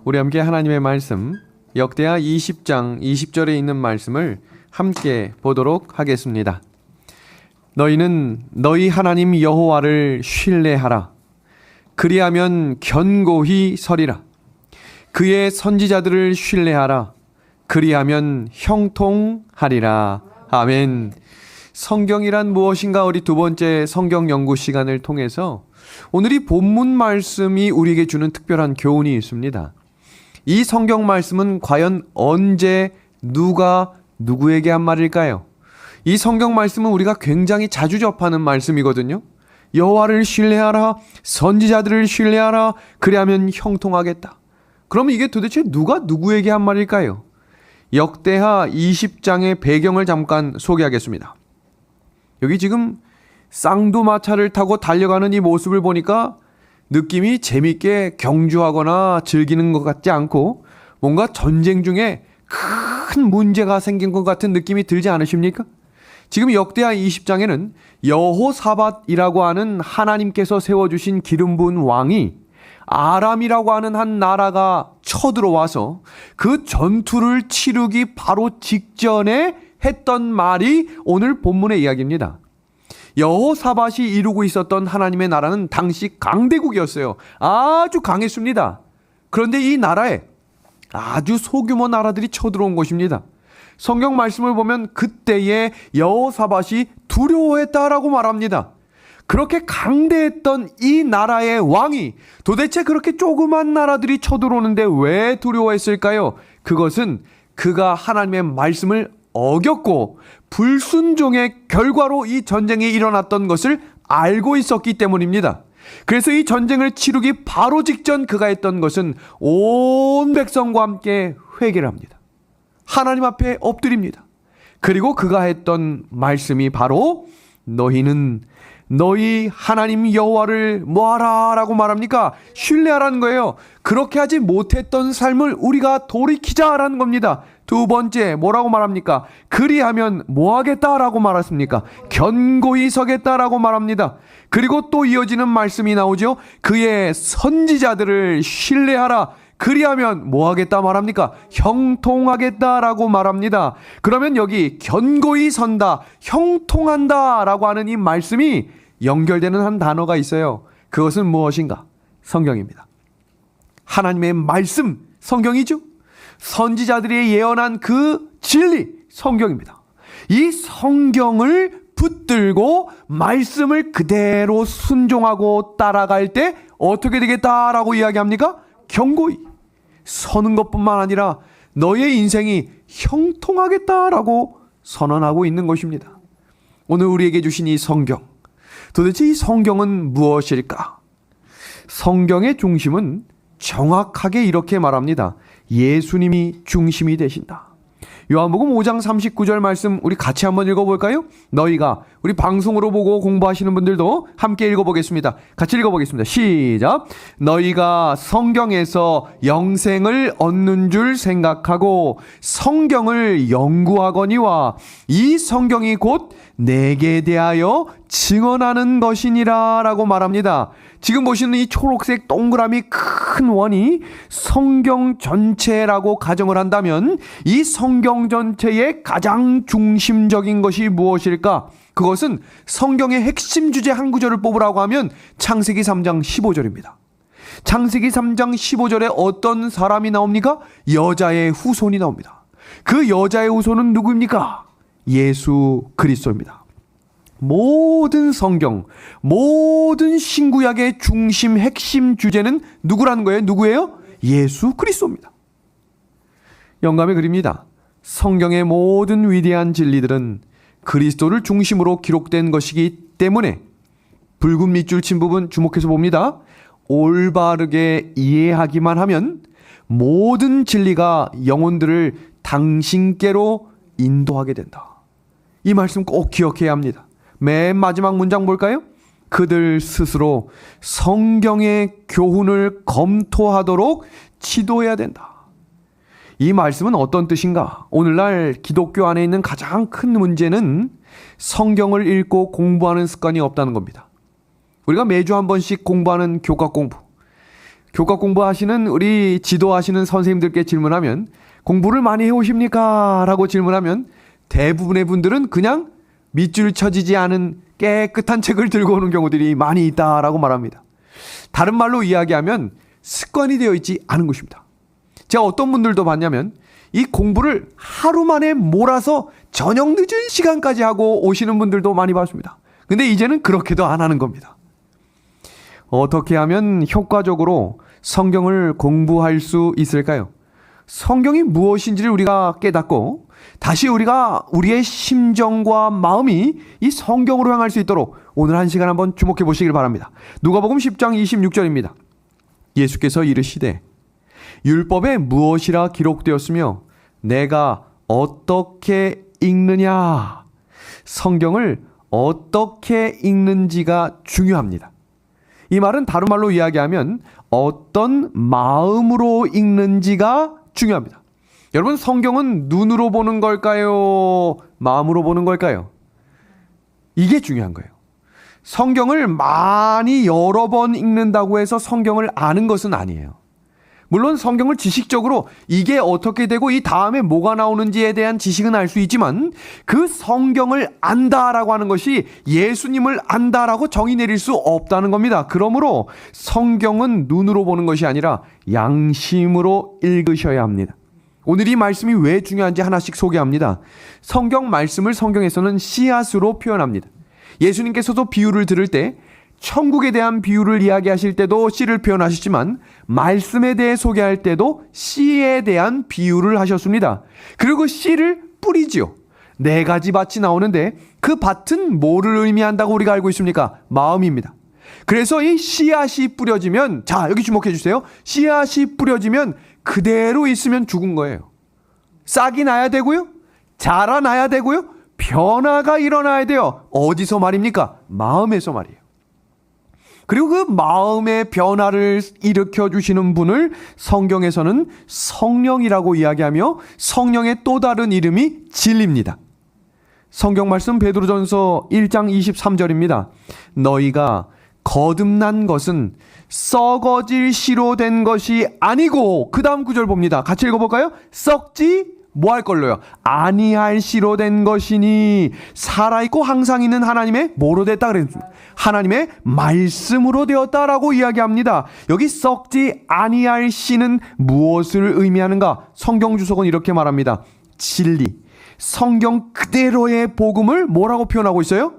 우리 함께 하나님의 말씀 역대하 20장 20절에 있는 말씀을 함께 보도록 하겠습니다. 너희는 너희 하나님 여호와를 신뢰하라. 그리하면 견고히 서리라. 그의 선지자들을 신뢰하라. 그리하면 형통하리라. 아멘. 성경이란 무엇인가, 우리 두 번째 성경 연구 시간을 통해서 오늘 이 본문 말씀이 우리에게 주는 특별한 교훈이 있습니다. 이 성경 말씀은 과연 언제 누가 누구에게 한 말일까요? 이 성경 말씀은 우리가 굉장히 자주 접하는 말씀이거든요. 여호와를 신뢰하라, 선지자들을 신뢰하라, 그리하면 형통하겠다. 그럼 이게 도대체 누가 누구에게 한 말일까요? 역대하 20장의 배경을 잠깐 소개하겠습니다. 여기 지금 쌍두마차를 타고 달려가는 이 모습을 보니까 느낌이 재밌게 경주하거나 즐기는 것 같지 않고 뭔가 전쟁 중에 큰 문제가 생긴 것 같은 느낌이 들지 않으십니까? 지금 역대하 20장에는 여호사밧이라고 하는 하나님께서 세워주신 기름 부은 왕이 아람이라고 하는 한 나라가 쳐들어와서 그 전투를 치르기 바로 직전에 했던 말이 오늘 본문의 이야기입니다. 여호사밧이 이루고 있었던 하나님의 나라는 당시 강대국이었어요. 아주 강했습니다. 그런데 이 나라에 아주 소규모 나라들이 쳐들어온 것입니다. 성경 말씀을 보면 그때의 여호사밧이 두려워했다라고 말합니다. 그렇게 강대했던 이 나라의 왕이 도대체 그렇게 조그만 나라들이 쳐들어오는데 왜 두려워했을까요? 그것은 그가 하나님의 말씀을 어겼고 불순종의 결과로 이 전쟁이 일어났던 것을 알고 있었기 때문입니다. 그래서 이 전쟁을 치르기 바로 직전 그가 했던 것은 온 백성과 함께 회개를 합니다. 하나님 앞에 엎드립니다. 그리고 그가 했던 말씀이 바로 너희는 너희 하나님 여호와를 뭐하라 라고 말합니까? 신뢰하라는 거예요. 그렇게 하지 못했던 삶을 우리가 돌이키자라는 겁니다. 두 번째 뭐라고 말합니까? 그리하면 뭐하겠다라고 말했습니까? 견고히 서겠다라고 말합니다. 그리고 또 이어지는 말씀이 나오죠. 그의 선지자들을 신뢰하라. 그리하면 뭐하겠다 말합니까? 형통하겠다라고 말합니다. 그러면 여기 견고히 선다, 형통한다 라고 하는 이 말씀이 연결되는 한 단어가 있어요. 그것은 무엇인가? 성경입니다. 하나님의 말씀, 성경이죠. 선지자들이 예언한 그 진리, 성경입니다. 이 성경을 붙들고 말씀을 그대로 순종하고 따라갈 때 어떻게 되겠다라고 이야기합니까? 견고히 서는 것뿐만 아니라 너의 인생이 형통하겠다라고 선언하고 있는 것입니다. 오늘 우리에게 주신 이 성경, 도대체 이 성경은 무엇일까? 성경의 중심은 정확하게 이렇게 말합니다. 예수님이 중심이 되신다. 요한복음 5장 39절 말씀 우리 같이 한번 읽어볼까요? 너희가, 우리 방송으로 보고 공부하시는 분들도 함께 읽어보겠습니다. 같이 읽어보겠습니다. 시작. 너희가 성경에서 영생을 얻는 줄 생각하고 성경을 연구하거니와 이 성경이 곧 내게 대하여 증언하는 것이니라 라고 말합니다. 지금 보시는 이 초록색 동그라미 큰 원이 성경 전체라고 가정을 한다면 이 성경 전체의 가장 중심적인 것이 무엇일까? 그것은 성경의 핵심 주제 한 구절을 뽑으라고 하면 창세기 3장 15절입니다. 창세기 3장 15절에 어떤 사람이 나옵니까? 여자의 후손이 나옵니다. 그 여자의 후손은 누구입니까? 예수 그리스도입니다. 모든 성경, 모든 신구약의 중심, 핵심 주제는 누구라는 거예요? 누구예요? 예수 그리스도입니다. 영감의 글입니다. 성경의 모든 위대한 진리들은 그리스도를 중심으로 기록된 것이기 때문에 붉은 밑줄 친 부분 주목해서 봅니다. 올바르게 이해하기만 하면 모든 진리가 영혼들을 당신께로 인도하게 된다. 이 말씀 꼭 기억해야 합니다. 맨 마지막 문장 볼까요? 그들 스스로 성경의 교훈을 검토하도록 지도해야 된다. 이 말씀은 어떤 뜻인가? 오늘날 기독교 안에 있는 가장 큰 문제는 성경을 읽고 공부하는 습관이 없다는 겁니다. 우리가 매주 한 번씩 공부하는 교과 공부. 교과 공부하시는 우리 지도하시는 선생님들께 질문하면 공부를 많이 해오십니까? 라고 질문하면 대부분의 분들은 그냥 밑줄 쳐지지 않은 깨끗한 책을 들고 오는 경우들이 많이 있다라고 말합니다. 다른 말로 이야기하면 습관이 되어 있지 않은 것입니다. 제가 어떤 분들도 봤냐면 이 공부를 하루 만에 몰아서 저녁 늦은 시간까지 하고 오시는 분들도 많이 봤습니다. 근데 이제는 그렇게도 안 하는 겁니다. 어떻게 하면 효과적으로 성경을 공부할 수 있을까요? 성경이 무엇인지를 우리가 깨닫고 다시 우리가 우리의 심정과 마음이 이 성경으로 향할 수 있도록 오늘 한 시간 한번 주목해 보시길 바랍니다. 누가복음 10장 26절입니다. 예수께서 이르시되 율법에 무엇이라 기록되었으며 내가 어떻게 읽느냐. 성경을 어떻게 읽는지가 중요합니다. 이 말은 다른 말로 이야기하면 어떤 마음으로 읽는지가 중요합니다. 여러분, 성경은 눈으로 보는 걸까요? 마음으로 보는 걸까요? 이게 중요한 거예요. 성경을 많이 여러 번 읽는다고 해서 성경을 아는 것은 아니에요. 물론 성경을 지식적으로 이게 어떻게 되고 이 다음에 뭐가 나오는지에 대한 지식은 알 수 있지만 그 성경을 안다라고 하는 것이 예수님을 안다라고 정의 내릴 수 없다는 겁니다. 그러므로 성경은 눈으로 보는 것이 아니라 양심으로 읽으셔야 합니다. 오늘 이 말씀이 왜 중요한지 하나씩 소개합니다. 성경 말씀을 성경에서는 씨앗으로 표현합니다. 예수님께서도 비유를 들을 때 천국에 대한 비유를 이야기하실 때도 씨를 표현하시지만 말씀에 대해 소개할 때도 씨에 대한 비유를 하셨습니다. 그리고 씨를 뿌리지요. 4가지 밭이 나오는데 그 밭은 뭐를 의미한다고 우리가 알고 있습니까? 마음입니다. 그래서 이 씨앗이 뿌려지면, 자, 여기 주목해 주세요. 씨앗이 뿌려지면 그대로 있으면 죽은 거예요. 싹이 나야 되고요. 자라나야 되고요. 변화가 일어나야 돼요. 어디서 말입니까? 마음에서 말이에요. 그리고 그 마음의 변화를 일으켜 주시는 분을 성경에서는 성령이라고 이야기하며 성령의 또 다른 이름이 진리입니다. 성경 말씀 베드로전서 1장 23절입니다. 너희가 거듭난 것은 썩어질 씨로 된 것이 아니고, 그 다음 구절 봅니다. 같이 읽어볼까요? 썩지 뭐 할 걸로요? 아니할 씨로 된 것이니 살아있고 항상 있는 하나님의 뭐로 됐다 그랬습니다. 하나님의 말씀으로 되었다라고 이야기합니다. 여기 썩지 아니할 씨는 무엇을 의미하는가? 성경 주석은 이렇게 말합니다. 진리, 성경 그대로의 복음을 뭐라고 표현하고 있어요?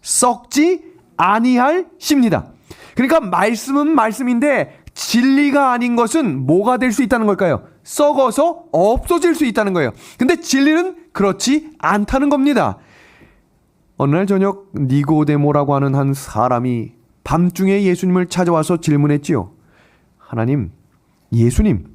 썩지 아니할 씨입니다. 그러니까 말씀은 말씀인데 진리가 아닌 것은 뭐가 될 수 있다는 걸까요? 썩어서 없어질 수 있다는 거예요. 근데 진리는 그렇지 않다는 겁니다. 어느 날 저녁 니고데모라고 하는 한 사람이 밤중에 예수님을 찾아와서 질문했지요. 하나님, 예수님,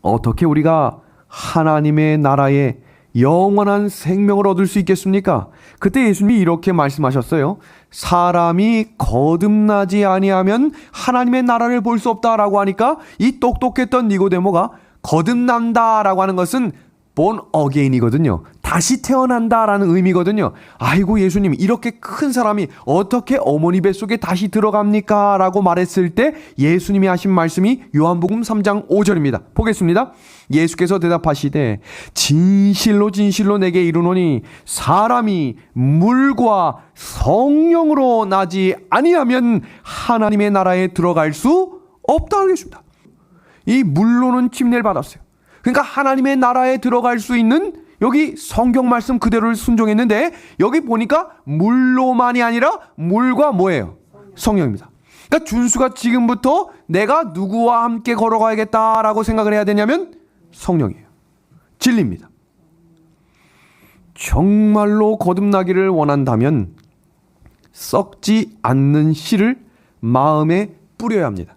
어떻게 우리가 하나님의 나라에 영원한 생명을 얻을 수 있겠습니까? 그때 예수님이 이렇게 말씀하셨어요. 사람이 거듭나지 아니하면 하나님의 나라를 볼 수 없다라고 하니까 이 똑똑했던 니고데모가 거듭난다라고 하는 것은 born again이거든요. 다시 태어난다라는 의미거든요. 아이고 예수님, 이렇게 큰 사람이 어떻게 어머니 뱃속에 다시 들어갑니까? 라고 말했을 때 예수님이 하신 말씀이 요한복음 3장 5절입니다. 보겠습니다. 예수께서 대답하시되 진실로 진실로 내게 이르노니 사람이 물과 성령으로 나지 아니하면 하나님의 나라에 들어갈 수 없다 하겠습니다. 이 물로는 침례를 받았어요. 그러니까 하나님의 나라에 들어갈 수 있는, 여기 성경 말씀 그대로를 순종했는데 여기 보니까 물로만이 아니라 물과 뭐예요? 성령입니다. 그러니까 준수가 지금부터 내가 누구와 함께 걸어가야겠다라고 생각을 해야 되냐면 성령이에요. 진리입니다. 정말로 거듭나기를 원한다면 썩지 않는 씨를 마음에 뿌려야 합니다.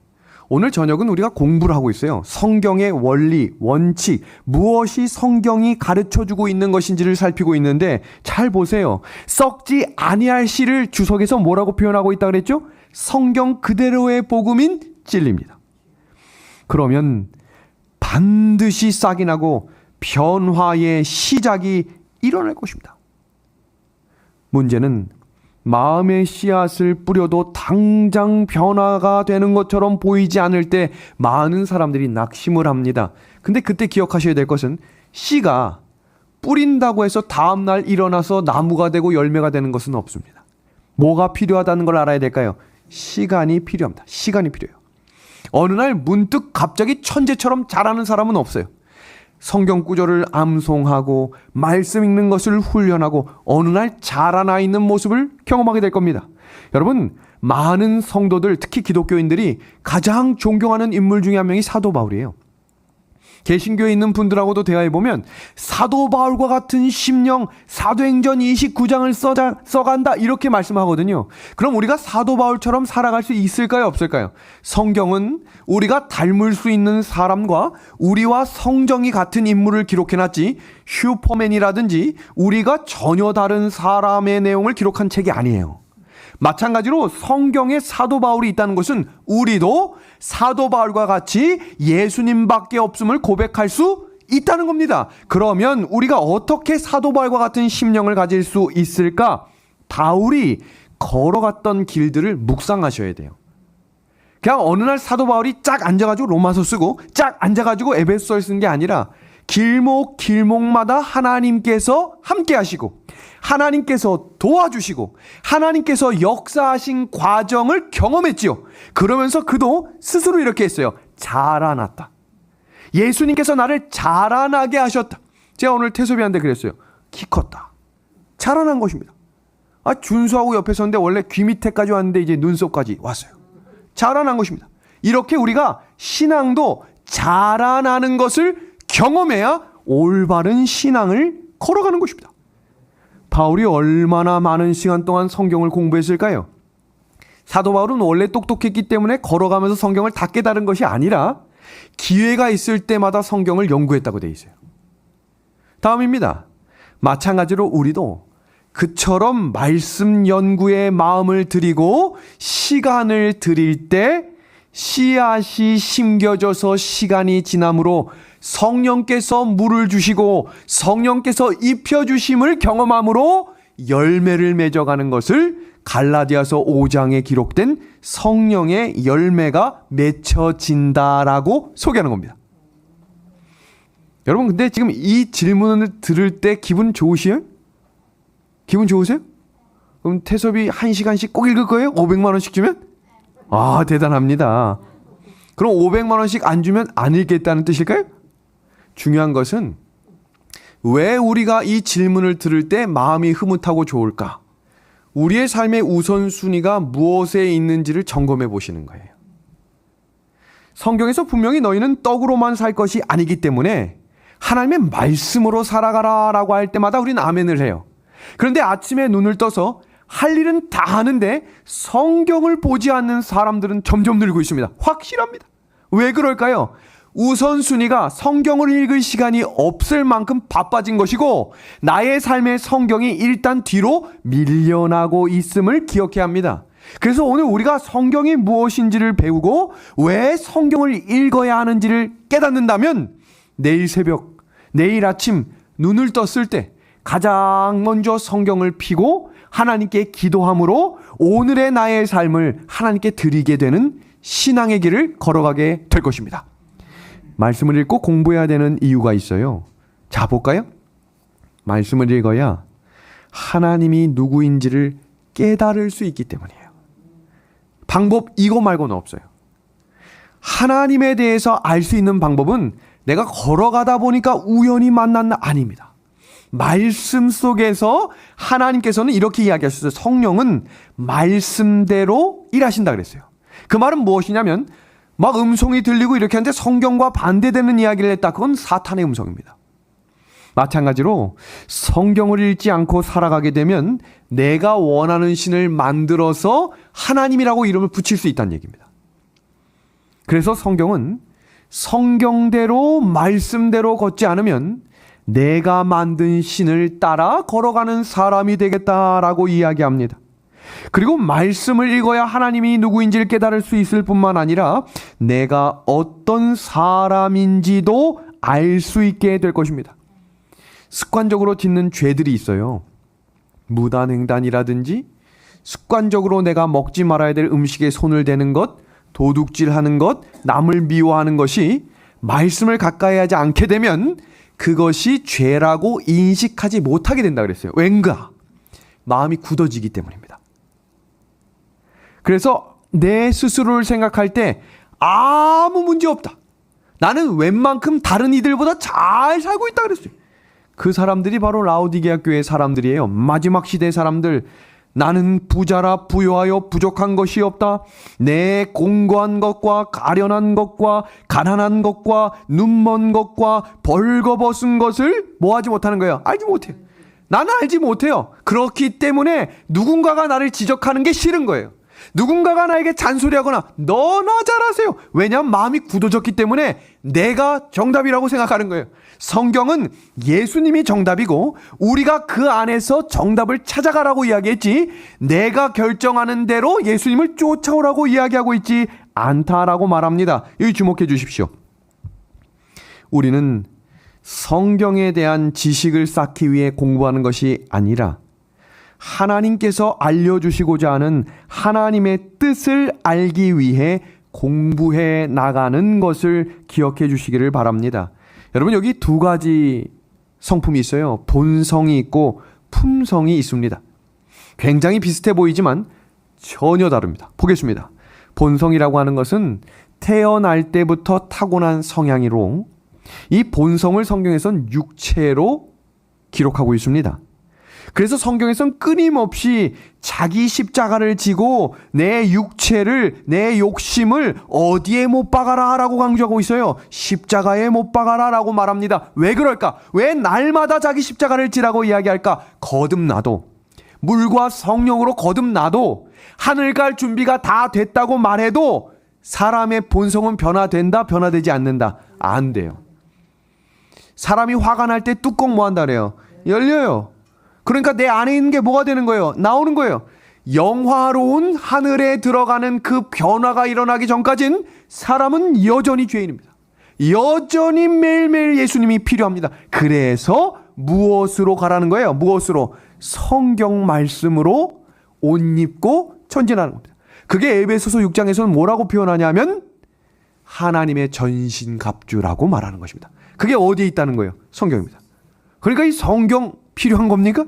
오늘 저녁은 우리가 공부를 하고 있어요. 성경의 원리, 원칙, 무엇이 성경이 가르쳐주고 있는 것인지를 살피고 있는데 잘 보세요. 썩지 아니할 씨를 주석에서 뭐라고 표현하고 있다 그랬죠? 성경 그대로의 복음인 진리입니다. 그러면 반드시 싹이 나고 변화의 시작이 일어날 것입니다. 문제는 마음의 씨앗을 뿌려도 당장 변화가 되는 것처럼 보이지 않을 때 많은 사람들이 낙심을 합니다. 근데 그때 기억하셔야 될 것은 씨가 뿌린다고 해서 다음날 일어나서 나무가 되고 열매가 되는 것은 없습니다. 뭐가 필요하다는 걸 알아야 될까요? 시간이 필요합니다. 시간이 필요해요. 어느 날 문득 갑자기 천재처럼 자라는 사람은 없어요. 성경 구절을 암송하고 말씀 읽는 것을 훈련하고 어느 날 자라나 있는 모습을 경험하게 될 겁니다. 여러분, 많은 성도들, 특히 기독교인들이 가장 존경하는 인물 중에 한 명이 사도 바울이에요. 개신교에 있는 분들하고도 대화해보면 사도 바울과 같은 심령, 사도행전 29장을 써간다 이렇게 말씀하거든요. 그럼 우리가 사도 바울처럼 살아갈 수 있을까요, 없을까요? 성경은 우리가 닮을 수 있는 사람과 우리와 성정이 같은 인물을 기록해놨지 슈퍼맨이라든지 우리가 전혀 다른 사람의 내용을 기록한 책이 아니에요. 마찬가지로 성경에 사도 바울이 있다는 것은 우리도 사도 바울과 같이 예수님밖에 없음을 고백할 수 있다는 겁니다. 그러면 우리가 어떻게 사도 바울과 같은 심령을 가질 수 있을까? 바울이 걸어갔던 길들을 묵상하셔야 돼요. 그냥 어느 날 사도 바울이 쫙 앉아가지고 로마서 쓰고 쫙 앉아가지고 에베소서를 쓴 게 아니라 길목마다 하나님께서 함께 하시고 하나님께서 도와주시고 하나님께서 역사하신 과정을 경험했지요. 그러면서 그도 스스로 이렇게 했어요. 자라났다. 예수님께서 나를 자라나게 하셨다. 제가 오늘 태소비한테 그랬어요. 키 컸다. 자라난 것입니다. 준수하고 옆에 섰는데 원래 귀 밑에까지 왔는데 이제 눈썹까지 왔어요. 자라난 것입니다. 이렇게 우리가 신앙도 자라나는 것을 경험해야 올바른 신앙을 걸어가는 것입니다. 바울이 얼마나 많은 시간 동안 성경을 공부했을까요? 사도 바울은 원래 똑똑했기 때문에 걸어가면서 성경을 다 깨달은 것이 아니라 기회가 있을 때마다 성경을 연구했다고 되어 있어요. 다음입니다. 마찬가지로 우리도 그처럼 말씀 연구에 마음을 들이고 시간을 들일 때 씨앗이 심겨져서 시간이 지남으로 성령께서 물을 주시고 성령께서 입혀주심을 경험함으로 열매를 맺어가는 것을 갈라디아서 5장에 기록된 성령의 열매가 맺혀진다라고 소개하는 겁니다. 여러분, 근데 지금 이 질문을 들을 때 기분 좋으세요? 기분 좋으세요? 그럼 태섭이 1시간씩 꼭 읽을 거예요? 500만 원씩 주면? 대단합니다. 그럼 500만 원씩 안 주면 안 읽겠다는 뜻일까요? 중요한 것은 왜 우리가 이 질문을 들을 때 마음이 흐뭇하고 좋을까? 우리의 삶의 우선순위가 무엇에 있는지를 점검해 보시는 거예요. 성경에서 분명히 너희는 떡으로만 살 것이 아니기 때문에 하나님의 말씀으로 살아가라 라고 할 때마다 우리는 아멘을 해요. 그런데 아침에 눈을 떠서 할 일은 다 하는데 성경을 보지 않는 사람들은 점점 늘고 있습니다. 확실합니다. 왜 그럴까요? 우선순위가 성경을 읽을 시간이 없을 만큼 바빠진 것이고 나의 삶의 성경이 일단 뒤로 밀려나고 있음을 기억해야 합니다. 그래서 오늘 우리가 성경이 무엇인지를 배우고 왜 성경을 읽어야 하는지를 깨닫는다면 내일 새벽, 내일 아침 눈을 떴을 때 가장 먼저 성경을 펴고 하나님께 기도함으로 오늘의 나의 삶을 하나님께 드리게 되는 신앙의 길을 걸어가게 될 것입니다. 말씀을 읽고 공부해야 되는 이유가 있어요. 자, 볼까요? 말씀을 읽어야 하나님이 누구인지를 깨달을 수 있기 때문이에요. 방법 이거 말고는 없어요. 하나님에 대해서 알 수 있는 방법은 내가 걸어가다 보니까 우연히 만났나 아닙니다. 말씀 속에서 하나님께서는 이렇게 이야기하셨어요. 성령은 말씀대로 일하신다 그랬어요. 그 말은 무엇이냐면 막 음성이 들리고 이렇게 하는데 성경과 반대되는 이야기를 했다. 그건 사탄의 음성입니다. 마찬가지로 성경을 읽지 않고 살아가게 되면 내가 원하는 신을 만들어서 하나님이라고 이름을 붙일 수 있다는 얘기입니다. 그래서 성경은 성경대로 말씀대로 걷지 않으면 내가 만든 신을 따라 걸어가는 사람이 되겠다라고 이야기합니다. 그리고 말씀을 읽어야 하나님이 누구인지를 깨달을 수 있을 뿐만 아니라 내가 어떤 사람인지도 알 수 있게 될 것입니다. 습관적으로 짓는 죄들이 있어요. 무단횡단이라든지 습관적으로 내가 먹지 말아야 될 음식에 손을 대는 것, 도둑질하는 것, 남을 미워하는 것이 말씀을 가까이 하지 않게 되면 그것이 죄라고 인식하지 못하게 된다 그랬어요. 왠가? 마음이 굳어지기 때문입니다. 그래서 내 스스로를 생각할 때 아무 문제 없다. 나는 웬만큼 다른 이들보다 잘 살고 있다 그랬어요. 그 사람들이 바로 라오디게아 교회 사람들이에요. 마지막 시대 사람들. 나는 부자라 부요하여 부족한 것이 없다. 내 공고한 것과 가련한 것과 가난한 것과 눈먼 것과 벌거벗은 것을 뭐하지 못하는 거예요? 알지 못해요. 나는 알지 못해요. 그렇기 때문에 누군가가 나를 지적하는 게 싫은 거예요. 누군가가 나에게 잔소리하거나 너나 잘하세요. 왜냐하면 마음이 굳어졌기 때문에 내가 정답이라고 생각하는 거예요. 성경은 예수님이 정답이고 우리가 그 안에서 정답을 찾아가라고 이야기했지 내가 결정하는 대로 예수님을 쫓아오라고 이야기하고 있지 않다라고 말합니다. 여기 주목해 주십시오. 우리는 성경에 대한 지식을 쌓기 위해 공부하는 것이 아니라 하나님께서 알려주시고자 하는 하나님의 뜻을 알기 위해 공부해 나가는 것을 기억해 주시기를 바랍니다. 여러분 여기 두 가지 성품이 있어요. 본성이 있고 품성이 있습니다. 굉장히 비슷해 보이지만 전혀 다릅니다. 보겠습니다. 본성이라고 하는 것은 태어날 때부터 타고난 성향이로 이 본성을 성경에서는 육체로 기록하고 있습니다. 그래서 성경에서는 끊임없이 자기 십자가를 지고 내 육체를, 내 욕심을 어디에 못 박아라 라고 강조하고 있어요. 십자가에 못 박아라 라고 말합니다. 왜 그럴까? 왜 날마다 자기 십자가를 지라고 이야기할까? 거듭나도, 물과 성령으로 거듭나도, 하늘 갈 준비가 다 됐다고 말해도 사람의 본성은 변화된다, 변화되지 않는다. 안 돼요. 사람이 화가 날 때 뚜껑 뭐 한다 그래요? 열려요. 그러니까 내 안에 있는 게 뭐가 되는 거예요? 나오는 거예요. 영화로운 하늘에 들어가는 그 변화가 일어나기 전까지는 사람은 여전히 죄인입니다. 여전히 매일매일 예수님이 필요합니다. 그래서 무엇으로 가라는 거예요? 무엇으로? 성경 말씀으로 옷 입고 전진하는 겁니다. 그게 에베소서 6장에서는 뭐라고 표현하냐면 하나님의 전신갑주라고 말하는 것입니다. 그게 어디에 있다는 거예요? 성경입니다. 그러니까 이 성경 필요한 겁니까?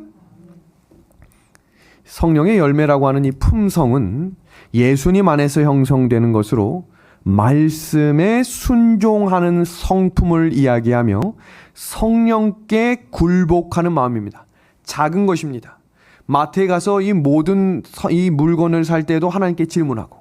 성령의 열매라고 하는 이 품성은 예수님 안에서 형성되는 것으로 말씀에 순종하는 성품을 이야기하며 성령께 굴복하는 마음입니다. 작은 것입니다. 마트에 가서 이 모든 이 물건을 살 때도 하나님께 질문하고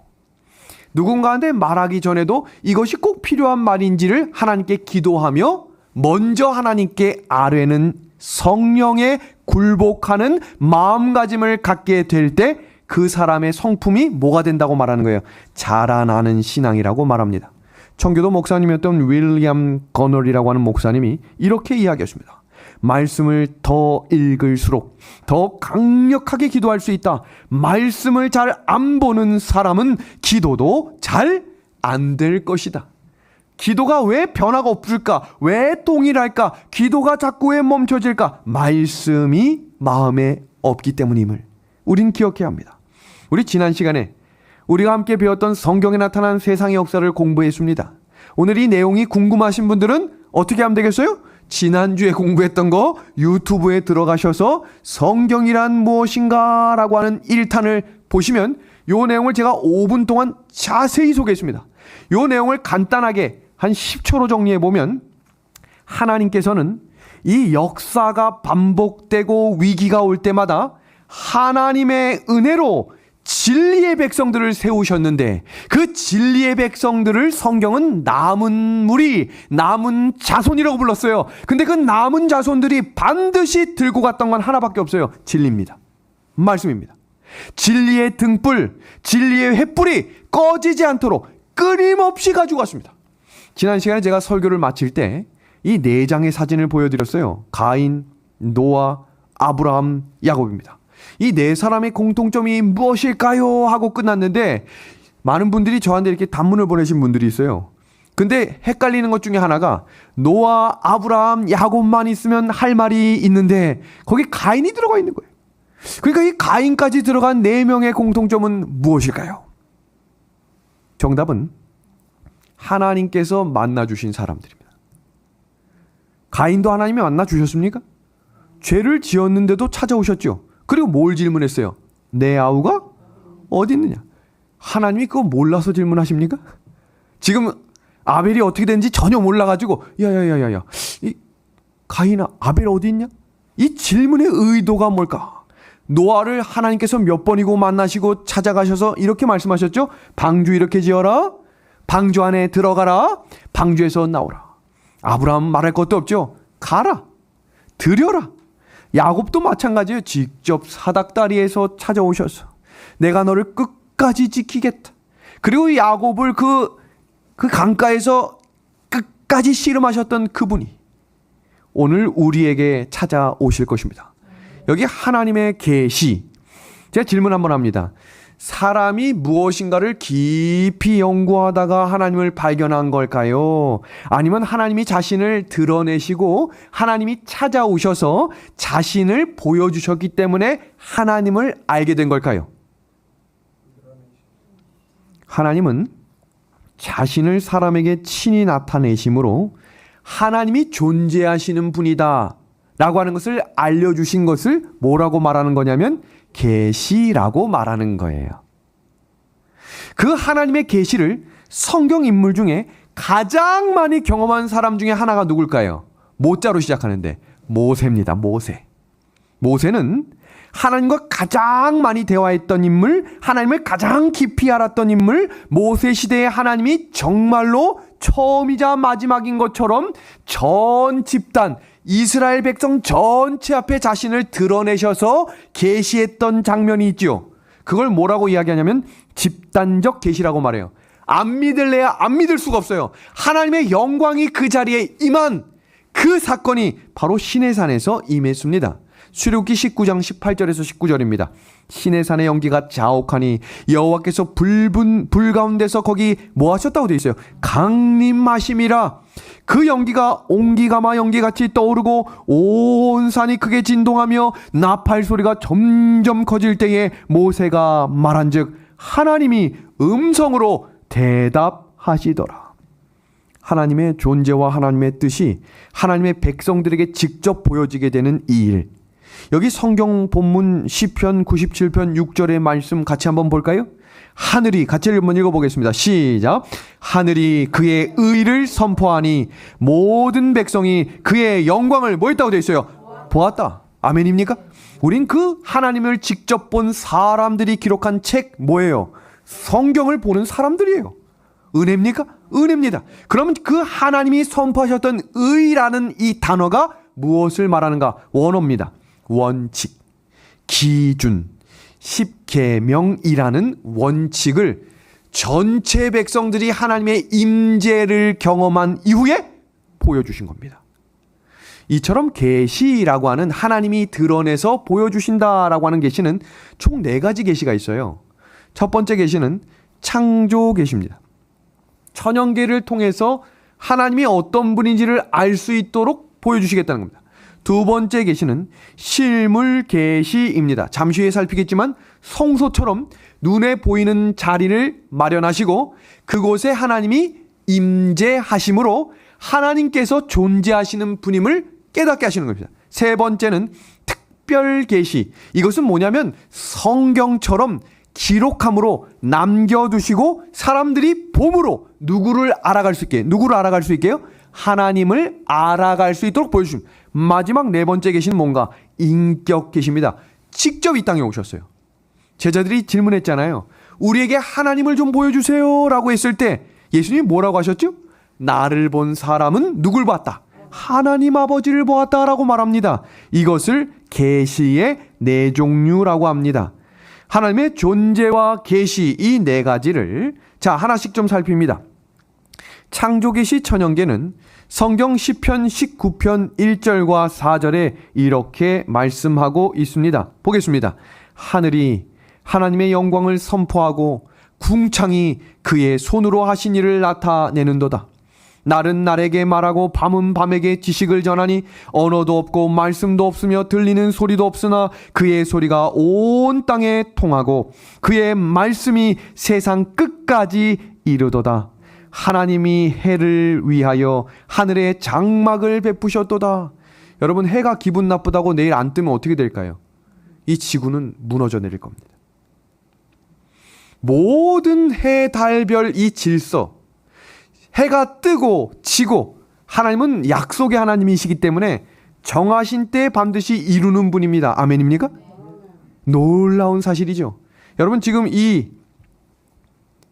누군가한테 말하기 전에도 이것이 꼭 필요한 말인지를 하나님께 기도하며 먼저 하나님께 아뢰는 성령에 굴복하는 마음가짐을 갖게 될 때 그 사람의 성품이 뭐가 된다고 말하는 거예요? 자라나는 신앙이라고 말합니다. 청교도 목사님이었던 윌리엄 거널이라고 하는 목사님이 이렇게 이야기했습니다. 말씀을 더 읽을수록 더 강력하게 기도할 수 있다. 말씀을 잘 안 보는 사람은 기도도 잘 안 될 것이다. 기도가 왜 변화가 없을까? 왜 동일할까? 기도가 자꾸 왜 멈춰질까? 말씀이 마음에 없기 때문임을 우린 기억해야 합니다. 우리 지난 시간에 우리가 함께 배웠던 성경에 나타난 세상의 역사를 공부했습니다. 오늘 이 내용이 궁금하신 분들은 어떻게 하면 되겠어요? 지난주에 공부했던 거 유튜브에 들어가셔서 성경이란 무엇인가 라고 하는 1탄을 보시면 이 내용을 제가 5분 동안 자세히 소개했습니다. 이 내용을 간단하게 한 10초로 정리해보면 하나님께서는 이 역사가 반복되고 위기가 올 때마다 하나님의 은혜로 진리의 백성들을 세우셨는데 그 진리의 백성들을 성경은 남은 무리, 남은 자손이라고 불렀어요. 근데 그 남은 자손들이 반드시 들고 갔던 건 하나밖에 없어요. 진리입니다. 말씀입니다. 진리의 등불, 진리의 횃불이 꺼지지 않도록 끊임없이 가지고 갔습니다. 지난 시간에 제가 설교를 마칠 때 이 4장의 사진을 보여드렸어요. 가인, 노아, 아브라함, 야곱입니다. 이 네 사람의 공통점이 무엇일까요? 하고 끝났는데 많은 분들이 저한테 이렇게 단문을 보내신 분들이 있어요. 근데 헷갈리는 것 중에 하나가 노아, 아브라함, 야곱만 있으면 할 말이 있는데 거기 가인이 들어가 있는 거예요. 그러니까 이 가인까지 들어간 네 명의 공통점은 무엇일까요? 정답은 하나님께서 만나주신 사람들입니다. 가인도 하나님이 만나주셨습니까? 죄를 지었는데도 찾아오셨죠. 그리고 뭘 질문했어요? 내 아우가 어디 있느냐? 하나님이 그거 몰라서 질문하십니까? 지금 아벨이 어떻게 된지 전혀 몰라가지고 야야야야야 이 가인아 아벨 어디 있냐? 이 질문의 의도가 뭘까? 노아를 하나님께서 몇 번이고 만나시고 찾아가셔서 이렇게 말씀하셨죠. 방주 이렇게 지어라. 방주 안에 들어가라. 방주에서 나오라. 아브라함 말할 것도 없죠. 가라. 드려라. 야곱도 마찬가지예요. 직접 사닥다리에서 찾아오셔서 내가 너를 끝까지 지키겠다. 그리고 야곱을 그 강가에서 끝까지 씨름하셨던 그분이 오늘 우리에게 찾아오실 것입니다. 여기 하나님의 계시. 제가 질문 한번 합니다. 사람이 무엇인가를 깊이 연구하다가 하나님을 발견한 걸까요? 아니면 하나님이 자신을 드러내시고 하나님이 찾아오셔서 자신을 보여주셨기 때문에 하나님을 알게 된 걸까요? 하나님은 자신을 사람에게 친히 나타내심으로 하나님이 존재하시는 분이다 라고 하는 것을 알려주신 것을 뭐라고 말하는 거냐면 계시라고 말하는 거예요. 그 하나님의 계시를 성경 인물 중에 가장 많이 경험한 사람 중에 하나가 누굴까요? 모자로 시작하는데 모세입니다. 모세는 하나님과 가장 많이 대화했던 인물, 하나님을 가장 깊이 알았던 인물, 모세 시대에 하나님이 정말로 처음이자 마지막인 것처럼 전 집단 이스라엘 백성 전체 앞에 자신을 드러내셔서 계시했던 장면이 있죠. 그걸 뭐라고 이야기하냐면 집단적 계시라고 말해요. 안 믿을래야 안 믿을 수가 없어요. 하나님의 영광이 그 자리에 임한 그 사건이 바로 시내산에서 임했습니다. 출애굽기 19장 18절에서 19절입니다. 시내산의 연기가 자욱하니 여호와께서 불 가운데서 거기 뭐 하셨다고 되어 있어요? 강림하심이라. 그 연기가 옹기가마 연기같이 떠오르고 온 산이 크게 진동하며 나팔 소리가 점점 커질 때에 모세가 말한즉 하나님이 음성으로 대답하시더라. 하나님의 존재와 하나님의 뜻이 하나님의 백성들에게 직접 보여지게 되는 이 일. 여기 성경 본문 시편 97편 6절의 말씀 같이 한번 볼까요? 하늘이 같이 한번 읽어보겠습니다. 시작. 하늘이 그의 의를 선포하니 모든 백성이 그의 영광을 뭐 했다고 되어 있어요? 보았다. 아멘입니까? 우린 그 하나님을 직접 본 사람들이 기록한 책 뭐예요? 성경을 보는 사람들이에요. 은혜입니까? 은혜입니다. 그러면 그 하나님이 선포하셨던 의라는 이 단어가 무엇을 말하는가? 원어입니다. 원칙, 기준, 십계명이라는 원칙을 전체 백성들이 하나님의 임재를 경험한 이후에 보여주신 겁니다. 이처럼 계시라고 하는 하나님이 드러내서 보여주신다라고 하는 계시는 총 4가지 계시가 있어요. 첫 번째 계시는 창조 계시입니다. 천연계를 통해서 하나님이 어떤 분인지를 알 수 있도록 보여주시겠다는 겁니다. 두 번째 계시는 실물 계시입니다. 잠시 후에 살피겠지만 성소처럼 눈에 보이는 자리를 마련하시고 그곳에 하나님이 임재하심으로 하나님께서 존재하시는 분임을 깨닫게 하시는 겁니다. 세 번째는 특별 계시. 이것은 뭐냐면 성경처럼 기록함으로 남겨두시고 사람들이 봄으로 누구를 알아갈 수 있게요? 하나님을 알아갈 수 있도록 보여주십니다. 마지막 4번째 계시는 뭔가 인격 계시입니다. 직접 이 땅에 오셨어요. 제자들이 질문했잖아요. 우리에게 하나님을 좀 보여주세요 라고 했을 때 예수님이 뭐라고 하셨죠? 나를 본 사람은 누굴 봤다? 하나님 아버지를 보았다라고 말합니다. 이것을 계시의 4종류라고 합니다. 하나님의 존재와 계시 이 4가지를 자 하나씩 좀 살핍니다. 창조 계시 천연계는 성경 시편 19편 1절과 4절에 이렇게 말씀하고 있습니다. 보겠습니다. 하늘이 하나님의 영광을 선포하고 궁창이 그의 손으로 하신 일을 나타내는도다. 날은 날에게 말하고 밤은 밤에게 지식을 전하니 언어도 없고 말씀도 없으며 들리는 소리도 없으나 그의 소리가 온 땅에 통하고 그의 말씀이 세상 끝까지 이르도다. 하나님이 해를 위하여 하늘에 장막을 베푸셨도다. 여러분, 해가 기분 나쁘다고 내일 안 뜨면 어떻게 될까요? 이 지구는 무너져 내릴 겁니다. 모든 해, 달, 별 이 질서, 해가 뜨고 지고, 하나님은 약속의 하나님이시기 때문에 정하신 때 반드시 이루는 분입니다. 아멘입니까? 놀라운 사실이죠. 여러분, 지금 이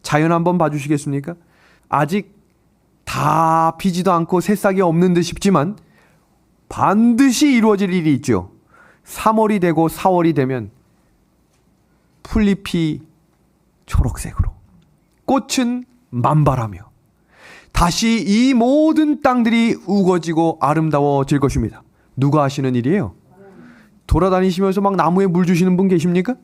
자연 한번 봐주시겠습니까? 아직 다 피지도 않고 새싹이 없는 듯 싶지만 반드시 이루어질 일이 있죠. 3월이 되고 4월이 되면 풀잎이 초록색으로, 꽃은 만발하며 다시 이 모든 땅들이 우거지고 아름다워질 것입니다. 누가 하시는 일이에요? 돌아다니시면서 막 나무에 물 주시는 분 계십니까?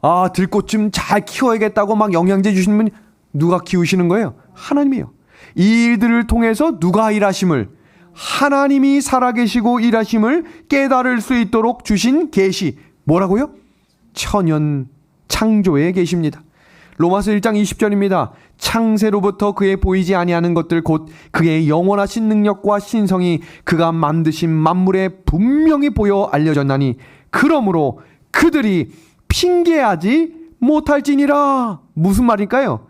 아, 들꽃 좀 잘 키워야겠다고 막 영양제 주시는 분, 누가 키우시는 거예요? 하나님이에요. 이 일들을 통해서 누가 일하심을, 하나님이 살아계시고 일하심을 깨달을 수 있도록 주신 계시, 뭐라고요? 천연 창조에 계십니다. 로마서 1장 20절입니다. 창세로부터 그의 보이지 아니하는 것들 곧 그의 영원하신 능력과 신성이 그가 만드신 만물에 분명히 보여 알려졌나니 그러므로 그들이 핑계하지 못할지니라. 무슨 말일까요?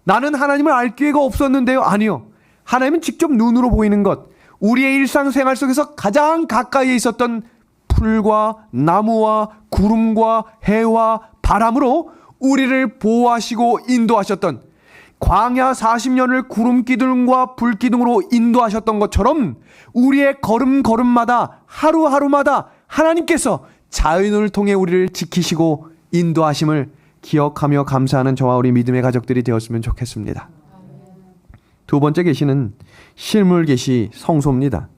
나는 하나님을 알 기회가 없었는데요. 아니요. 하나님은 직접 눈으로 보이는 것, 우리의 일상생활 속에서 가장 가까이에 있었던 풀과 나무와 구름과 해와 바람으로 우리를 보호하시고 인도하셨던, 광야 40년을 구름 기둥과 불 기둥으로 인도하셨던 것처럼 우리의 걸음걸음마다 하루하루마다 하나님께서 자연을 통해 우리를 지키시고 인도하심을 기억하며 감사하는 저와 우리 믿음의 가족들이 되었으면 좋겠습니다. 두 번째 계시는 실물 계시 성소입니다.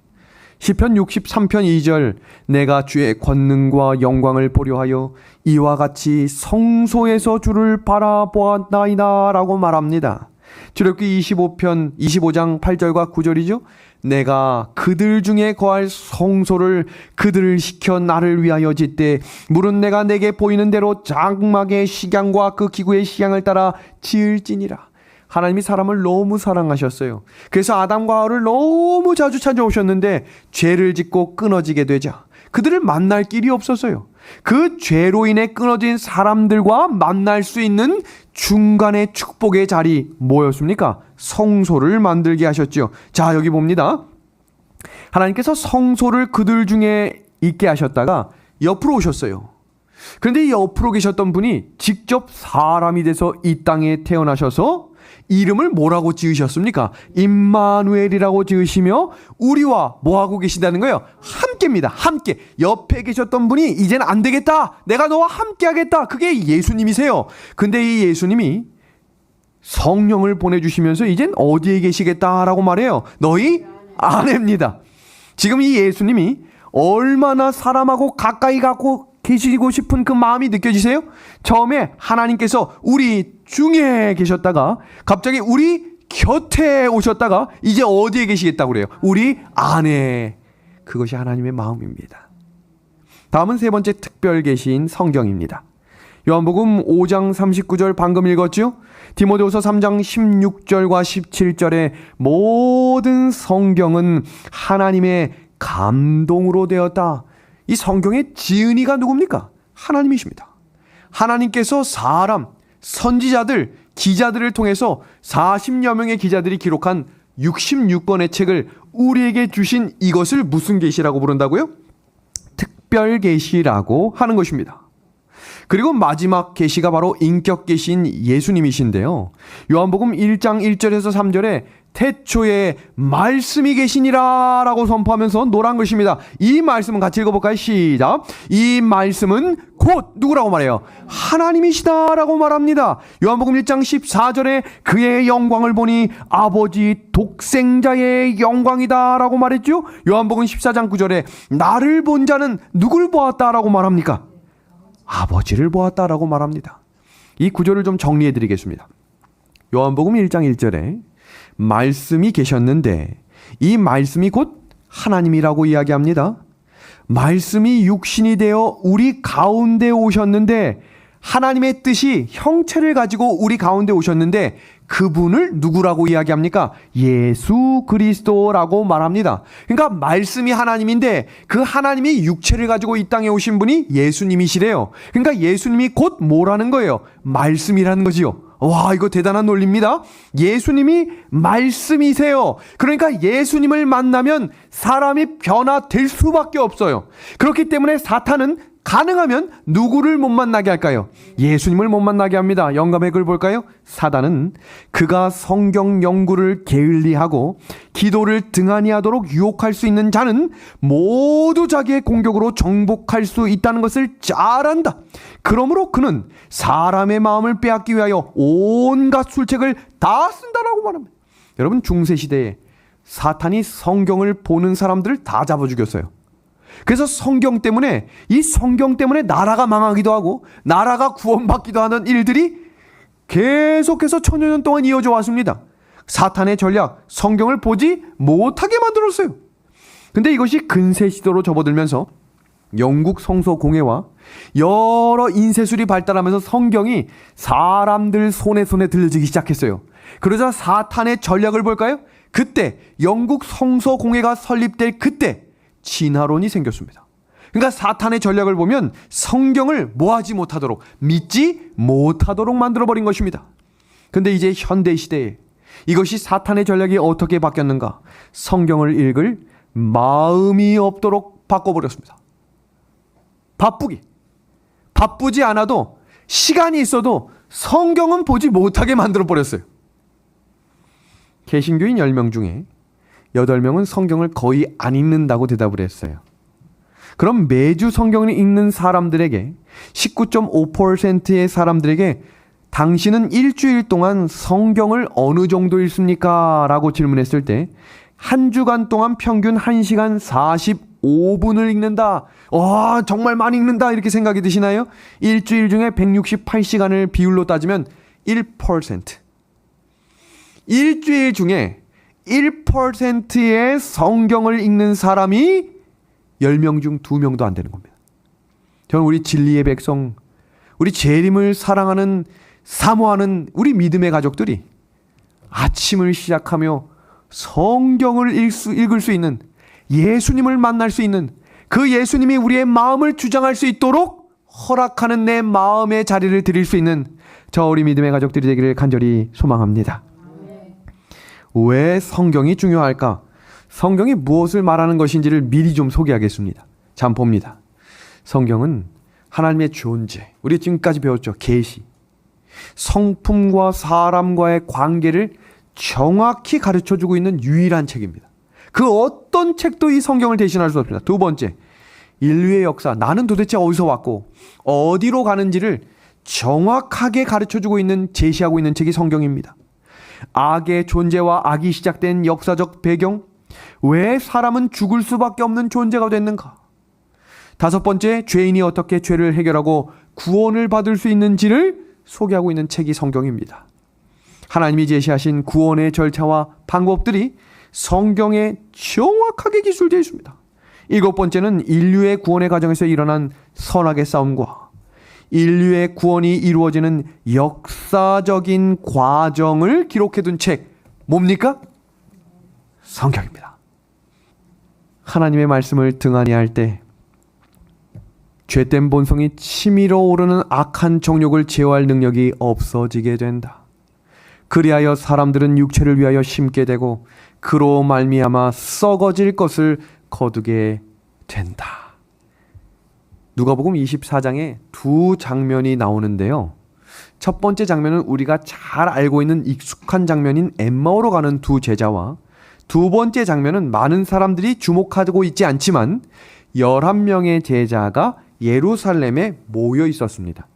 시편 63편 2절, 내가 주의 권능과 영광을 보려 하여 이와 같이 성소에서 주를 바라보았나이다 라고 말합니다. 출애굽기 25장 8절과 9절이죠. 내가 그들 중에 거할 성소를 그들을 시켜 나를 위하여 짓되 물은 내가 내게 보이는 대로 장막의 식양과 그 기구의 식양을 따라 지을지니라. 하나님이 사람을 너무 사랑하셨어요. 그래서 아담과 하와를 너무 자주 찾아오셨는데 죄를 짓고 끊어지게 되자 그들을 만날 길이 없었어요. 그 죄로 인해 끊어진 사람들과 만날 수 있는 중간의 축복의 자리 뭐였습니까? 성소를 만들게 하셨죠. 자, 여기 봅니다. 하나님께서 성소를 그들 중에 있게 하셨다가 옆으로 오셨어요. 그런데 이 옆으로 계셨던 분이 직접 사람이 돼서 이 땅에 태어나셔서 이름을 뭐라고 지으셨습니까? 임마누엘이라고 지으시며 우리와 뭐하고 계시다는 거예요? 함께입니다. 함께. 옆에 계셨던 분이 이제는 안 되겠다, 내가 너와 함께 하겠다, 그게 예수님이세요. 근데 이 예수님이 성령을 보내주시면서 이젠 어디에 계시겠다라고 말해요? 너희 안에입니다. 지금 이 예수님이 얼마나 사람하고 가까이 가고 계시고 싶은 그 마음이 느껴지세요? 처음에 하나님께서 우리 중에 계셨다가 갑자기 우리 곁에 오셨다가 이제 어디에 계시겠다고 그래요? 우리 안에. 그것이 하나님의 마음입니다. 다음은 세 번째 특별 계시인 성경입니다. 요한복음 5장 39절 방금 읽었죠? 디모데후서 3장 16절과 17절에 모든 성경은 하나님의 감동으로 되었다. 이 성경의 지은이가 누굽니까? 하나님이십니다. 하나님께서 사람, 선지자들, 기자들을 통해서 40여 명의 기자들이 기록한 66권의 책을 우리에게 주신 이것을 무슨 계시라고 부른다고요? 특별 계시라고 하는 것입니다. 그리고 마지막 계시가 바로 인격 계신 예수님이신데요. 요한복음 1장 1절에서 3절에 태초에 말씀이 계시니라 라고 선포하면서 노란 것입니다. 이 말씀은 같이 읽어볼까요? 시작. 이 말씀은 곧 누구라고 말해요? 하나님이시다 라고 말합니다. 요한복음 1장 14절에 그의 영광을 보니 아버지 독생자의 영광이다 라고 말했죠. 요한복음 14장 9절에 나를 본 자는 누굴 보았다 라고 말합니까? 아버지를 보았다 라고 말합니다. 이 구절을 좀 정리해 드리겠습니다. 요한복음 1장 1절에 말씀이 계셨는데 이 말씀이 곧 하나님이라고 이야기합니다. 말씀이 육신이 되어 우리 가운데 오셨는데 하나님의 뜻이 형체를 가지고 우리 가운데 오셨는데 그분을 누구라고 이야기합니까? 예수 그리스도라고 말합니다. 그러니까 말씀이 하나님인데 그 하나님이 육체를 가지고 이 땅에 오신 분이 예수님이시래요. 그러니까 예수님이 곧 뭐라는 거예요? 말씀이라는 거지요. 와, 이거 대단한 논리입니다. 예수님이 말씀이세요. 그러니까 예수님을 만나면 사람이 변화될 수밖에 없어요. 그렇기 때문에 사탄은 가능하면 누구를 못 만나게 할까요? 예수님을 못 만나게 합니다. 영감의 글 볼까요? 사단은 그가 성경 연구를 게을리하고 기도를 등한히 하도록 유혹할 수 있는 자는 모두 자기의 공격으로 정복할 수 있다는 것을 잘 안다. 그러므로 그는 사람의 마음을 빼앗기 위하여 온갖 술책을 다 쓴다라고 말합니다. 여러분, 중세시대에 사탄이 성경을 보는 사람들을 다 잡아 죽였어요. 그래서 성경 때문에 나라가 망하기도 하고 나라가 구원받기도 하는 일들이 계속해서 천여 년 동안 이어져 왔습니다. 사탄의 전략, 성경을 보지 못하게 만들었어요. 근데 이것이 근세 시대로 접어들면서 영국 성서 공예와 여러 인쇄술이 발달하면서 성경이 사람들 손에 들려지기 시작했어요. 그러자 사탄의 전략을 볼까요? 그때 영국 성서 공예가 설립될 그때 진화론이 생겼습니다. 그러니까 사탄의 전략을 보면 성경을 뭐하지 못하도록, 믿지 못하도록 만들어버린 것입니다. 근데 이제 현대시대에 이것이 사탄의 전략이 어떻게 바뀌었는가? 성경을 읽을 마음이 없도록 바꿔버렸습니다. 바쁘지 않아도 시간이 있어도 성경은 보지 못하게 만들어버렸어요. 개신교인 10명 중에 8명은 성경을 거의 안 읽는다고 대답을 했어요. 그럼 매주 성경을 읽는 사람들에게 19.5%의 사람들에게 당신은 일주일 동안 성경을 어느 정도 읽습니까? 라고 질문했을 때 한 주간 동안 평균 1시간 45분을 읽는다. 와, 정말 많이 읽는다 이렇게 생각이 드시나요? 일주일 중에 168시간을 비율로 따지면 1%. 일주일 중에 1%의 성경을 읽는 사람이 10명 중 2명도 안 되는 겁니다. 저는 우리 진리의 백성, 우리 재림을 사랑하는, 사모하는 우리 믿음의 가족들이 아침을 시작하며 성경을 읽을 수 있는, 예수님을 만날 수 있는, 그 예수님이 우리의 마음을 주장할 수 있도록 허락하는 내 마음의 자리를 드릴 수 있는 저 우리 믿음의 가족들이 되기를 간절히 소망합니다. 왜 성경이 중요할까? 성경이 무엇을 말하는 것인지를 미리 좀 소개하겠습니다. 참 봅니다. 성경은 하나님의 존재, 우리 지금까지 배웠죠. 계시, 성품과 사람과의 관계를 정확히 가르쳐주고 있는 유일한 책입니다. 그 어떤 책도 이 성경을 대신할 수 없습니다. 두 번째, 인류의 역사, 나는 도대체 어디서 왔고 어디로 가는지를 정확하게 가르쳐주고 있는, 제시하고 있는 책이 성경입니다. 악의 존재와 악이 시작된 역사적 배경, 왜 사람은 죽을 수밖에 없는 존재가 됐는가? 다섯 번째, 죄인이 어떻게 죄를 해결하고 구원을 받을 수 있는지를 소개하고 있는 책이 성경입니다. 하나님이 제시하신 구원의 절차와 방법들이 성경에 정확하게 기술되어 있습니다. 일곱 번째는 인류의 구원의 과정에서 일어난 선악의 싸움과 인류의 구원이 이루어지는 역사적인 과정을 기록해둔 책, 뭡니까? 성경입니다. 하나님의 말씀을 등한히 할 때 죄된 본성이 치밀어 오르는 악한 정욕을 제어할 능력이 없어지게 된다. 그리하여 사람들은 육체를 위하여 심게 되고 그로 말미암아 썩어질 것을 거두게 된다. 누가복음 24장에 두 장면이 나오는데요. 첫 번째 장면은 우리가 잘 알고 있는 익숙한 장면인 엠마오로 가는 두 제자와, 두 번째 장면은 많은 사람들이 주목하고 있지 않지만 11명의 제자가 예루살렘에 모여 있었습니다.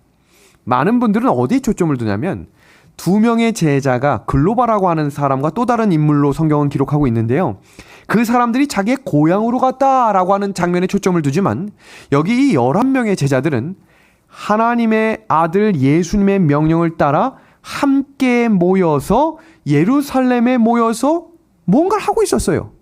많은 분들은 어디에 초점을 두냐면 두 명의 제자가 글로바라고 하는 사람과 또 다른 인물로 성경은 기록하고 있는데요. 그 사람들이 자기의 고향으로 갔다라고 하는 장면에 초점을 두지만 여기 이 11명의 제자들은 하나님의 아들 예수님의 명령을 따라 함께 모여서 예루살렘에 모여서 뭔가를 하고 있었어요.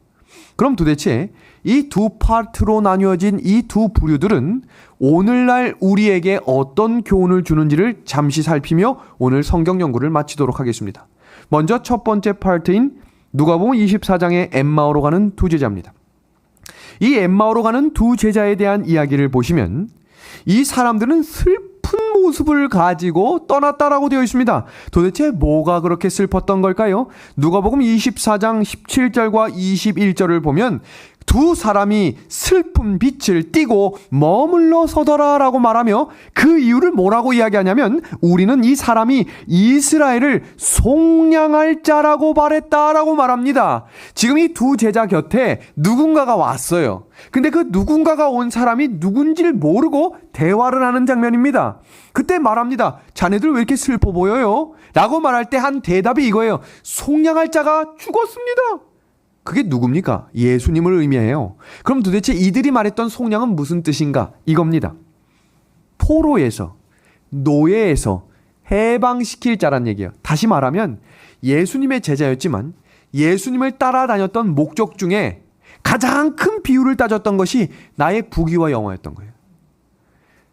그럼 도대체 이 두 파트로 나뉘어진 이 두 부류들은 오늘날 우리에게 어떤 교훈을 주는지를 잠시 살피며 오늘 성경 연구를 마치도록 하겠습니다. 먼저 첫 번째 파트인 누가복음 24장의 엠마오로 가는 두 제자입니다. 이 엠마오로 가는 두 제자에 대한 이야기를 보시면 이 사람들은 슬픈 모습을 가지고 떠났다라고 되어 있습니다. 도대체 뭐가 그렇게 슬펐던 걸까요? 누가복음 24장 17절과 21절을 보면 두 사람이 슬픈 빛을 띠고 머물러 서더라 라고 말하며 그 이유를 뭐라고 이야기하냐면 우리는 이 사람이 이스라엘을 속량할 자라고 말했다라고 말합니다. 지금 이 두 제자 곁에 누군가가 왔어요. 근데 그 누군가가 온 사람이 누군지를 모르고 대화를 하는 장면입니다. 그때 말합니다. 자네들 왜 이렇게 슬퍼 보여요? 라고 말할 때 한 대답이 이거예요. 속량할 자가 죽었습니다. 그게 누굽니까? 예수님을 의미해요. 그럼 도대체 이들이 말했던 속량은 무슨 뜻인가? 이겁니다. 포로에서, 노예에서 해방시킬 자란 얘기예요. 다시 말하면 예수님의 제자였지만 예수님을 따라다녔던 목적 중에 가장 큰 비율을 따졌던 것이 나의 부귀와 영화였던 거예요.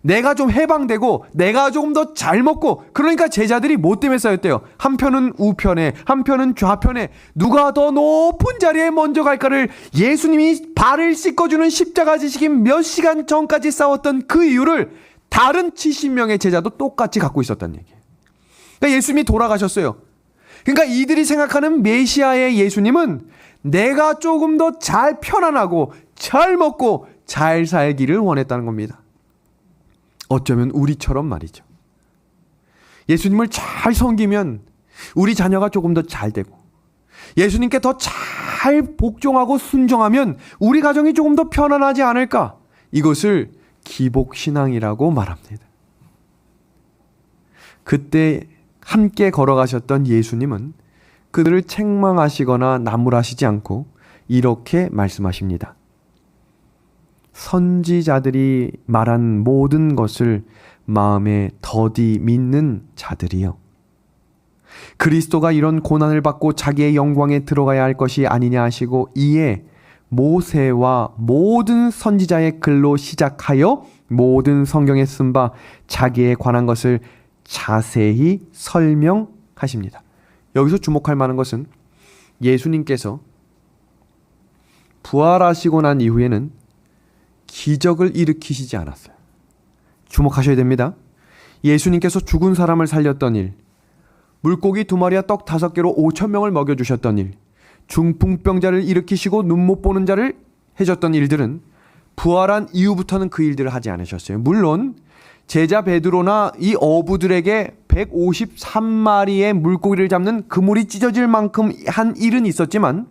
내가 좀 해방되고 내가 조금 더 잘 먹고, 그러니까 제자들이 뭐 때문에 쌓였대요? 한편은 우편에 한편은 좌편에 누가 더 높은 자리에 먼저 갈까를 예수님이 발을 씻겨주는 십자가 지식이 몇 시간 전까지 싸웠던 그 이유를 다른 70명의 제자도 똑같이 갖고 있었다는 얘기예요. 그러니까 예수님이 돌아가셨어요. 그러니까 이들이 생각하는 메시아의 예수님은 내가 조금 더 잘 편안하고 잘 먹고 잘 살기를 원했다는 겁니다. 어쩌면 우리처럼 말이죠. 예수님을 잘 섬기면 우리 자녀가 조금 더 잘 되고, 예수님께 더 잘 복종하고 순종하면 우리 가정이 조금 더 편안하지 않을까? 이것을 기복신앙이라고 말합니다. 그때 함께 걸어가셨던 예수님은 그들을 책망하시거나 나무라시지 않고 이렇게 말씀하십니다. 선지자들이 말한 모든 것을 마음에 더디 믿는 자들이요. 그리스도가 이런 고난을 받고 자기의 영광에 들어가야 할 것이 아니냐 하시고 이에 모세와 모든 선지자의 글로 시작하여 모든 성경에 쓴 바 자기에 관한 것을 자세히 설명하십니다. 여기서 주목할 만한 것은 예수님께서 부활하시고 난 이후에는 기적을 일으키시지 않았어요. 주목하셔야 됩니다. 예수님께서 죽은 사람을 살렸던 일, 물고기 2마리와 떡 5개로 5,000명을 먹여주셨던 일, 중풍병자를 일으키시고 눈 못 보는 자를 해줬던 일들은 부활한 이후부터는 그 일들을 하지 않으셨어요. 물론 제자 베드로나 이 어부들에게 153마리의 물고기를 잡는 그물이 찢어질 만큼 한 일은 있었지만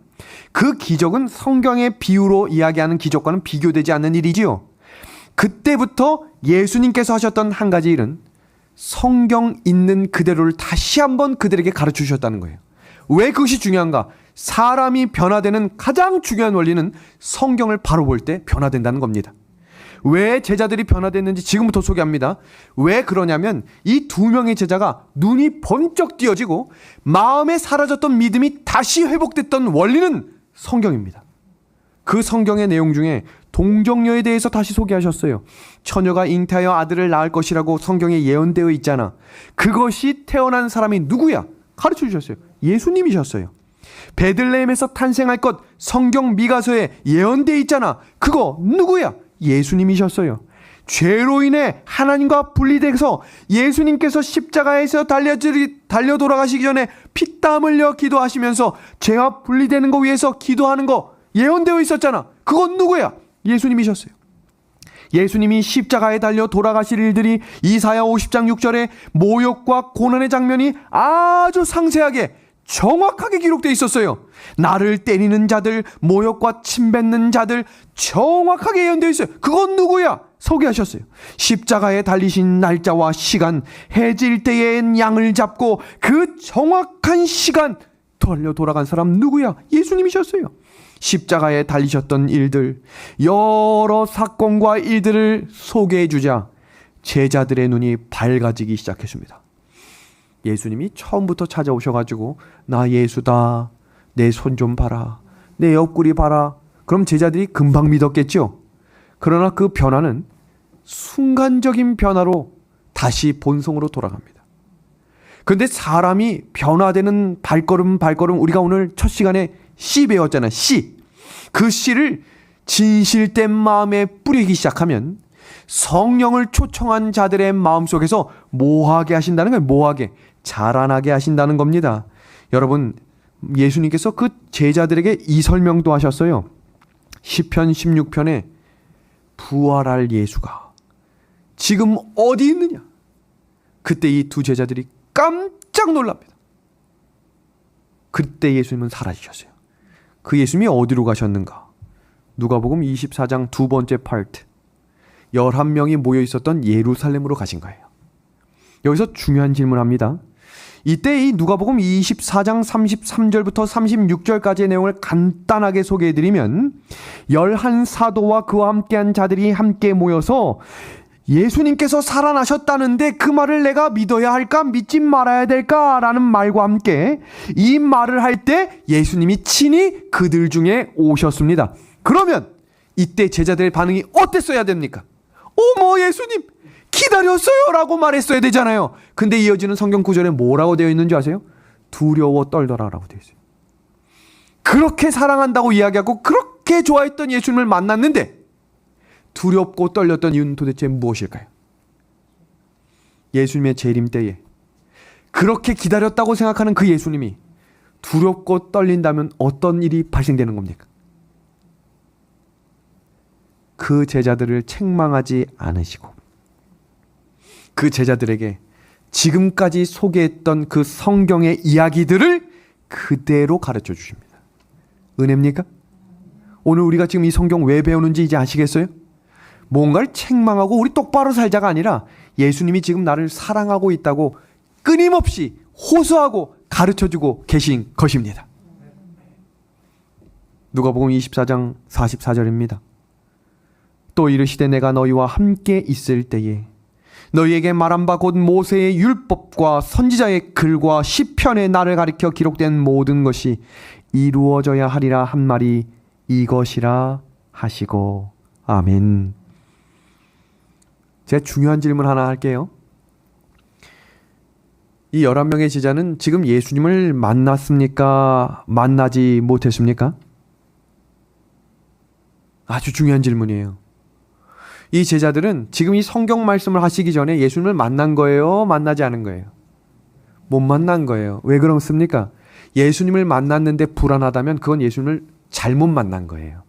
그 기적은 성경의 비유로 이야기하는 기적과는 비교되지 않는 일이지요. 그때부터 예수님께서 하셨던 한 가지 일은 성경 있는 그대로를 다시 한번 그들에게 가르쳐 주셨다는 거예요. 왜 그것이 중요한가? 사람이 변화되는 가장 중요한 원리는 성경을 바로 볼 때 변화된다는 겁니다. 왜 제자들이 변화됐는지 지금부터 소개합니다. 왜 그러냐면 이 두 명의 제자가 눈이 번쩍 띄어지고 마음에 사라졌던 믿음이 다시 회복됐던 원리는 성경입니다. 그 성경의 내용 중에 동정녀에 대해서 다시 소개하셨어요. 처녀가 잉태하여 아들을 낳을 것이라고 성경에 예언되어 있잖아. 그것이 태어난 사람이 누구야? 가르쳐 주셨어요. 예수님이셨어요. 베들레헴에서 탄생할 것 성경 미가서에 예언되어 있잖아. 그거 누구야? 예수님이셨어요. 죄로 인해 하나님과 분리돼서 예수님께서 십자가에서 달려 돌아가시기 전에 피땀 흘려 기도하시면서 죄와 분리되는 거 위해서 기도하는 거 예언되어 있었잖아. 그건 누구야? 예수님이셨어요. 예수님이 십자가에 달려 돌아가실 일들이 이사야 50장 6절에 모욕과 고난의 장면이 아주 상세하게 정확하게 기록되어 있었어요. 나를 때리는 자들, 모욕과 침뱉는 자들 정확하게 예언되어 있어요. 그건 누구야? 소개하셨어요. 십자가에 달리신 날짜와 시간, 해질 때엔 양을 잡고 그 정확한 시간 달려 돌아간 사람 누구야? 예수님이셨어요. 십자가에 달리셨던 일들, 여러 사건과 일들을 소개해 주자 제자들의 눈이 밝아지기 시작했습니다. 예수님이 처음부터 찾아오셔가지고 나 예수다, 내 손 좀 봐라, 내 옆구리 봐라. 그럼 제자들이 금방 믿었겠죠. 그러나 그 변화는 순간적인 변화로 다시 본성으로 돌아갑니다. 그런데 사람이 변화되는 발걸음 우리가 오늘 첫 시간에 씨 배웠잖아요. 씨. 그 씨를 진실된 마음에 뿌리기 시작하면 성령을 초청한 자들의 마음속에서 뭐하게 하신다는 거예요. 뭐하게? 자라나게 하신다는 겁니다. 여러분, 예수님께서 그 제자들에게 이 설명도 하셨어요. 시편 16편에 부활할 예수가 지금 어디 있느냐? 그때 이 두 제자들이 깜짝 놀랍니다. 그때 예수님은 사라지셨어요. 그 예수님이 어디로 가셨는가? 누가복음 24장 두 번째 파트, 11명이 모여 있었던 예루살렘으로 가신 거예요. 여기서 중요한 질문합니다. 이때 이 누가복음 24장 33절부터 36절까지의 내용을 간단하게 소개해드리면 11사도와 그와 함께한 자들이 함께 모여서 예수님께서 살아나셨다는데 그 말을 내가 믿어야 할까 믿지 말아야 될까 라는 말과 함께 이 말을 할 때 예수님이 친히 그들 중에 오셨습니다. 그러면 이때 제자들의 반응이 어땠어야 됩니까? 어머, 예수님 기다렸어요 라고 말했어야 되잖아요. 근데 이어지는 성경 구절에 뭐라고 되어 있는 줄 아세요? 두려워 떨더라 라고 되어 있어요. 그렇게 사랑한다고 이야기하고 그렇게 좋아했던 예수님을 만났는데 두렵고 떨렸던 이유는 도대체 무엇일까요? 예수님의 재림 때에 그렇게 기다렸다고 생각하는 그 예수님이 두렵고 떨린다면 어떤 일이 발생되는 겁니까? 그 제자들을 책망하지 않으시고 그 제자들에게 지금까지 소개했던 그 성경의 이야기들을 그대로 가르쳐 주십니다. 은혜입니까? 오늘 우리가 지금 이 성경 왜 배우는지 이제 아시겠어요? 뭔가를 책망하고 우리 똑바로 살자가 아니라 예수님이 지금 나를 사랑하고 있다고 끊임없이 호소하고 가르쳐주고 계신 것입니다. 누가복음 24장 44절입니다. 또 이르시되 내가 너희와 함께 있을 때에 너희에게 말한 바 곧 모세의 율법과 선지자의 글과 시편에 나를 가리켜 기록된 모든 것이 이루어져야 하리라 한 말이 이것이라 하시고. 아멘. 제가 중요한 질문 하나 할게요. 이 11명의 제자는 지금 예수님을 만났습니까? 만나지 못했습니까? 아주 중요한 질문이에요. 이 제자들은 지금 이 성경 말씀을 하시기 전에 예수님을 만난 거예요? 만나지 않은 거예요? 못 만난 거예요. 왜 그렇습니까? 예수님을 만났는데 불안하다면 그건 예수님을 잘못 만난 거예요.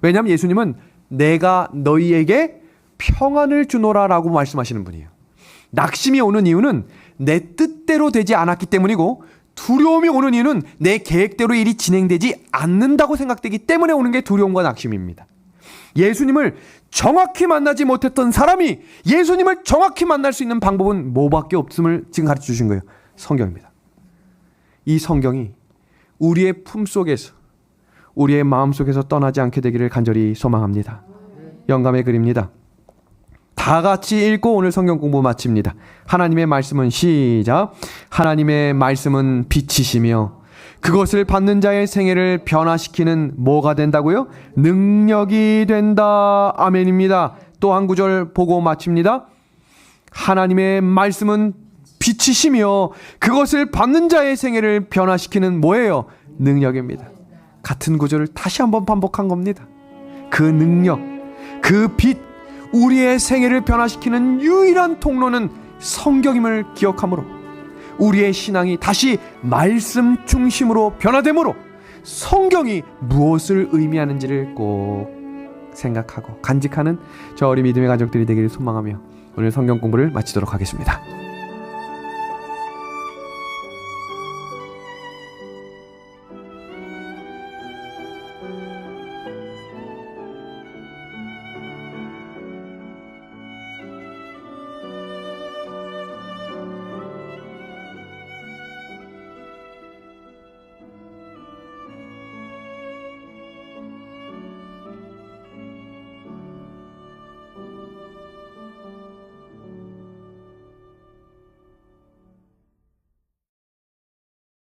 왜냐하면 예수님은 내가 너희에게 평안을 주노라 라고 말씀하시는 분이에요. 낙심이 오는 이유는 내 뜻대로 되지 않았기 때문이고 두려움이 오는 이유는 내 계획대로 일이 진행되지 않는다고 생각되기 때문에 오는 게 두려움과 낙심입니다. 예수님을 정확히 만나지 못했던 사람이 예수님을 정확히 만날 수 있는 방법은 뭐밖에 없음을 지금 가르쳐 주신 거예요. 성경입니다. 이 성경이 우리의 품속에서 우리의 마음속에서 떠나지 않게 되기를 간절히 소망합니다. 영감의 글입니다. 다 같이 읽고 오늘 성경 공부 마칩니다. 하나님의 말씀은 시작. 하나님의 말씀은 빛이시며 그것을 받는 자의 생애를 변화시키는 뭐가 된다고요? 능력이 된다. 아멘입니다. 또 한 구절 보고 마칩니다. 하나님의 말씀은 빛이시며 그것을 받는 자의 생애를 변화시키는 뭐예요? 능력입니다. 같은 구절을 다시 한번 반복한 겁니다. 그 능력, 그 빛, 우리의 생애를 변화시키는 유일한 통로는 성경임을 기억하므로 우리의 신앙이 다시 말씀 중심으로 변화되므로 성경이 무엇을 의미하는지를 꼭 생각하고 간직하는 저 우리 믿음의 가족들이 되기를 소망하며 오늘 성경 공부를 마치도록 하겠습니다.